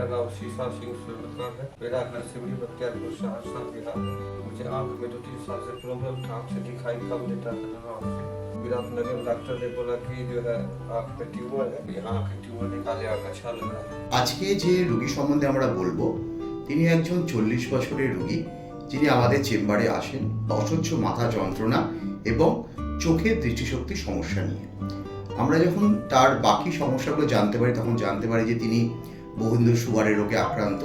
नाम शीशा सिंह सुरलका है। मेरा घर सिमरी बख्तियारपुर सहरसा जिला है। मुझे आँख में 2-3 साल से प्रॉब्लम था, आँख से दिखाई कम देता था। विराटनगर डॉक्टर ने बोला कि जो है आँख में ट्यूमर है, यहाँ आँख ट्यूमर निकाले आँख अच्छा लग रहा है। আজকে যে রোগী সম্বন্ধে আমরা বলবো তিনি একজন 40 বছরের রোগী, যিনি আমাদের চেম্বারে আসেন অসহ্য মাথা যন্ত্রণা এবং চোখের দৃষ্টিশক্তির সমস্যা নিয়ে। আমরা যখন তার বাকি সমস্যাগুলো জানতে পারি তখন জানতে পারি যে তিনি বহুদিন সুগারের রোগে আক্রান্ত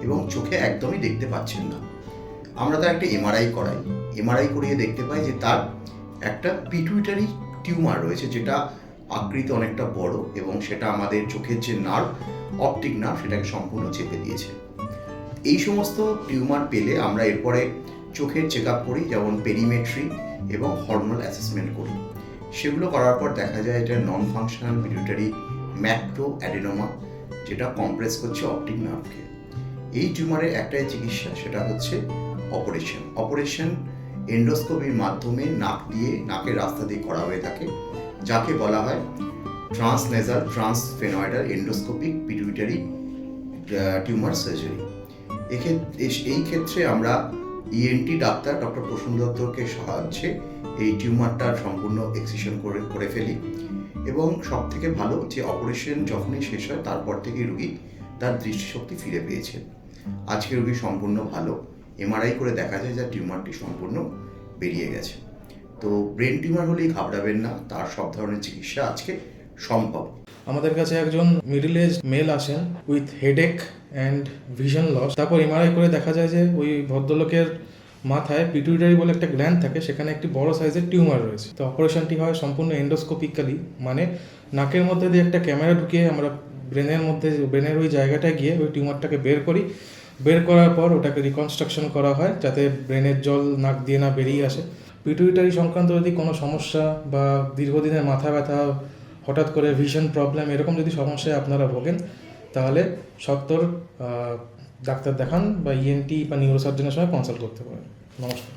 এবং চোখে একদমই দেখতে পাচ্ছেন না। আমরা তার একটা এমআরআই করাই। এমআরআই করিয়ে দেখতে পাই যে তার একটা পিটুইটারি টিউমার রয়েছে, যেটা আকৃতি অনেকটা বড় এবং সেটা আমাদের চোখের যে নার্ভ, অপটিক নার্ভ, সেটাকে সম্পূর্ণ চেপে দিয়েছে। এই সমস্ত টিউমার পেলে আমরা এরপরে চোখের চেক আপ করি, যেমন পেরিমেট্রি এবং হরমোনাল অ্যাসেসমেন্ট করি। সেগুলো করার পর দেখা যায় এটা non functional pituitary macro adenoma, যেটা কম্প্রেস করছে অপটিক নার্ভকে। এই টিউমারের একটাই চিকিৎসা, সেটা হচ্ছে অপারেশন এন্ডোস্কোপির মাধ্যমে নাকের রাস্তা দিয়ে করা হয়ে থাকে, যাকে বলা হয় transnasal transsphenoidal endoscopic pituitary tumour surgery. এই ক্ষেত্রে আমরা ইএনটি ডাক্তার ডক্টর প্রসূন দত্তকে সাহায্যে এই টিউমারটার সম্পূর্ণ এক্সিশন করে ফেলি। এবং সব থেকে ভালো যে অপারেশন যখনই শেষ হয় তারপর থেকে রোগী তার দৃষ্টিশক্তি ফিরে পেয়েছে। আজকে রোগী সম্পূর্ণ ভালো, এমআরআই করে দেখা যায় যে টিউমারটি সম্পূর্ণ বেরিয়ে গেছে। তো ব্রেন টিউমার হলেই ঘাবড়াবেন না, তার সব ধরনের চিকিৎসা আজকে সম্ভব। আমাদের কাছে একজন মিডল এজ মেল আসেন with headache and vision loss. তারপর এমআরআই করে দেখা যায় যে ওই ভদ্রলোকের মাথায় পিটুইটারি বলে একটা গ্ল্যান্ড থাকে, সেখানে একটি বড় সাইজের টিউমার রয়েছে। তো অপারেশনটি হয় সম্পূর্ণ এন্ডোস্কোপিক্যালি, মানে নাকের মধ্যে দিয়ে একটা ক্যামেরা ঢুকিয়ে আমরা ব্রেনের ওই জায়গাটায় গিয়ে ওই টিউমারটাকে বের করার পর ওটাকে রিকনস্ট্রাকশন করা হয়, যাতে ব্রেনের জল নাক দিয়ে না বেরিয়ে আসে। পিটুইটারি সংক্রান্ত যদি কোনো সমস্যা বা দীর্ঘদিনের মাথা ব্যথা, হঠাৎ করে ভিশন প্রবলেম, এরকম যদি সমস্যায় আপনারা ভোগেন, তাহলে সত্বর ডাক্তার দেখান বা ইএনটি বা নিউরোসার্জনের সঙ্গে কনসাল্ট করতে পারেন। নমস্কার।